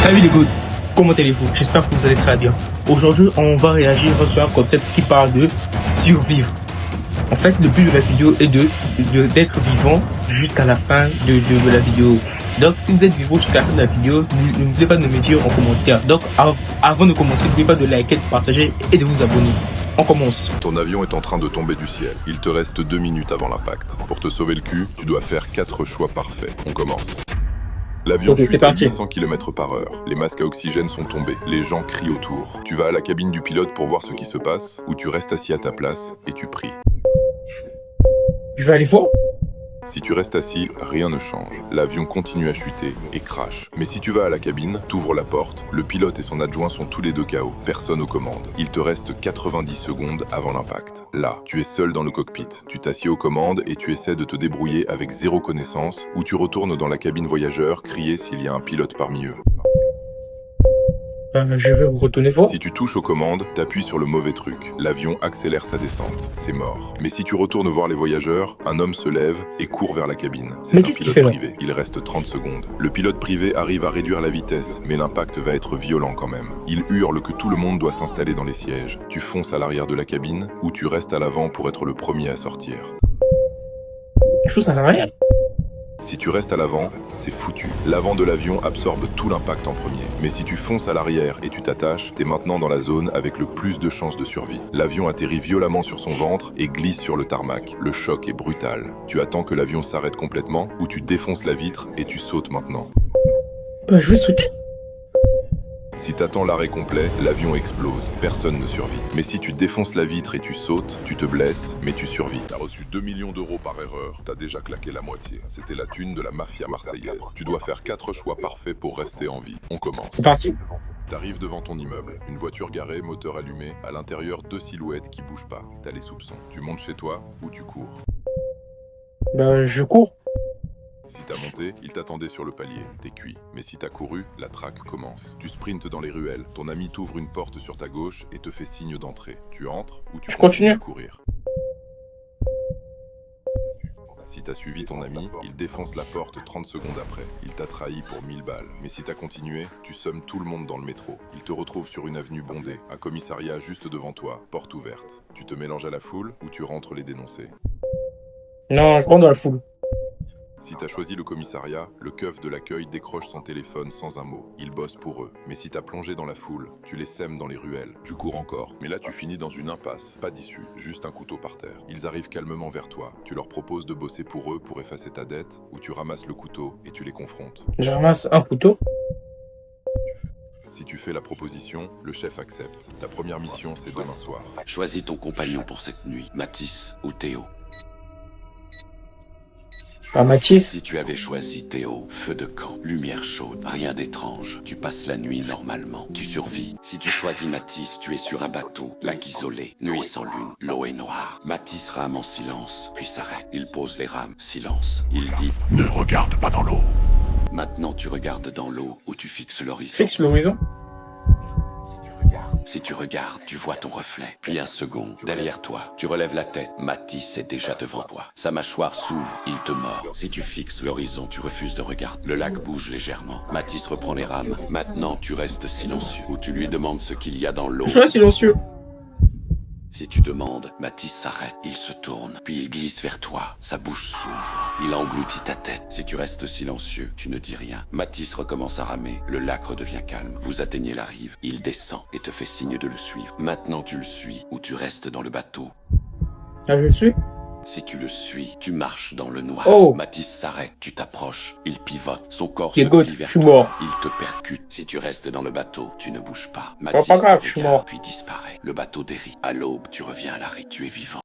Salut les gars, comment allez-vous? J'espère que vous allez très bien. Aujourd'hui, on va réagir sur un concept qui parle de survivre. En fait, le but de la vidéo est d'être vivant jusqu'à la fin de la vidéo. Donc, si vous êtes vivant jusqu'à la fin de la vidéo, n'oubliez pas de me dire en commentaire. Donc, avant de commencer, n'oubliez pas de liker, de partager et de vous abonner. On commence. Ton avion est en train de tomber du ciel. Il te reste 2 minutes avant l'impact. Pour te sauver le cul, tu dois faire 4 choix parfaits. On commence. L'avion chute à 800 km/h. Les masques à oxygène sont tombés. Les gens crient autour. Tu vas à la cabine du pilote pour voir ce qui se passe, ou tu restes assis à ta place et tu pries. Je vais aller voir. Si tu restes assis, rien ne change. L'avion continue à chuter et crache. Mais si tu vas à la cabine, t'ouvres la porte, le pilote et son adjoint sont tous les deux KO. Personne aux commandes. Il te reste 90 secondes avant l'impact. Là, tu es seul dans le cockpit. Tu t'assieds aux commandes et tu essaies de te débrouiller avec zéro connaissance, ou tu retournes dans la cabine voyageur crier s'il y a un pilote parmi eux. Je vais retourner voir. Si tu touches aux commandes, t'appuies sur le mauvais truc. L'avion accélère sa descente. C'est mort. Mais si tu retournes voir les voyageurs, un homme se lève et court vers la cabine. C'est un pilote privé. Il reste 30 secondes. Le pilote privé arrive à réduire la vitesse, mais l'impact va être violent quand même. Il hurle que tout le monde doit s'installer dans les sièges. Tu fonces à l'arrière de la cabine, ou tu restes à l'avant pour être le premier à sortir. Quelque chose à l'arrière. Si tu restes à l'avant, c'est foutu. L'avant de l'avion absorbe tout l'impact en premier. Mais si tu fonces à l'arrière et tu t'attaches, t'es maintenant dans la zone avec le plus de chances de survie. L'avion atterrit violemment sur son ventre et glisse sur le tarmac. Le choc est brutal. Tu attends que l'avion s'arrête complètement ou tu défonces la vitre et tu sautes maintenant. Je vais sauter. Si t'attends l'arrêt complet, l'avion explose. Personne ne survit. Mais si tu défonces la vitre et tu sautes, tu te blesses, mais tu survis. T'as reçu 2 millions d'euros par erreur. T'as déjà claqué la moitié. C'était la thune de la mafia marseillaise. Tu dois faire 4 choix parfaits pour rester en vie. On commence. C'est parti. T'arrives devant ton immeuble. Une voiture garée, moteur allumé. À l'intérieur, 2 silhouettes qui bougent pas. T'as les soupçons. Tu montes chez toi ou tu cours. Je cours. Si t'as monté, il t'attendait sur le palier. T'es cuit. Mais si t'as couru, la traque commence. Tu sprintes dans les ruelles. Ton ami t'ouvre une porte sur ta gauche et te fait signe d'entrée. Tu entres ou tu continues à courir. Si t'as suivi ton ami, il défonce la porte 30 secondes après. Il t'a trahi pour 1000 balles. Mais si t'as continué, tu sommes tout le monde dans le métro. Il te retrouve sur une avenue bondée, un commissariat juste devant toi, porte ouverte. Tu te mélanges à la foule ou tu rentres les dénoncer. Non, je rentre dans la foule. Si t'as choisi le commissariat, le keuf de l'accueil décroche son téléphone sans un mot. Il bosse pour eux. Mais si t'as plongé dans la foule, tu les sèmes dans les ruelles. Tu cours encore. Mais là tu finis dans une impasse. Pas d'issue, juste un couteau par terre. Ils arrivent calmement vers toi. Tu leur proposes de bosser pour eux pour effacer ta dette, ou tu ramasses le couteau et tu les confrontes. Je ramasse un couteau. Si tu fais la proposition, le chef accepte. Ta première mission, c'est demain soir. Choisis ton compagnon pour cette nuit, Mathis ou Théo. Mathis. Si tu avais choisi Théo, feu de camp, lumière chaude, rien d'étrange. Tu passes la nuit normalement, tu survis. Si tu choisis Mathis, tu es sur un bateau, lac isolé, nuit sans lune, l'eau est noire. Mathis rame en silence, puis s'arrête. Il pose les rames, silence. Il dit « Ne regarde pas dans l'eau ». Maintenant tu regardes dans l'eau où tu fixes l'horizon. Fixe l'horizon. Si tu regardes, tu vois ton reflet. Puis un second, derrière toi, tu relèves la tête. Mathis est déjà devant toi. Sa mâchoire s'ouvre, il te mord. Si tu fixes l'horizon, tu refuses de regarder. Le lac bouge légèrement. Mathis reprend les rames. Maintenant, tu restes silencieux. Ou tu lui demandes ce qu'il y a dans l'eau. Je reste silencieux. Si tu demandes, Mathis s'arrête, il se tourne, puis il glisse vers toi, sa bouche s'ouvre, il engloutit ta tête. Si tu restes silencieux, tu ne dis rien. Mathis recommence à ramer, le lac redevient calme. Vous atteignez la rive, il descend et te fait signe de le suivre. Maintenant tu le suis, ou tu restes dans le bateau. Je le suis. Si tu le suis, tu marches dans le noir. Oh. Mathis s'arrête, tu t'approches, il pivote, son corps Il se goûte, plie vers je suis toi, mort. il te percute. Si tu restes dans le bateau, tu ne bouges pas. Pas Mathis grave, te je suis regarde, mort. puis disparaît. Le bateau dérive. À l'aube, tu reviens à l'arrêt, tu es vivant.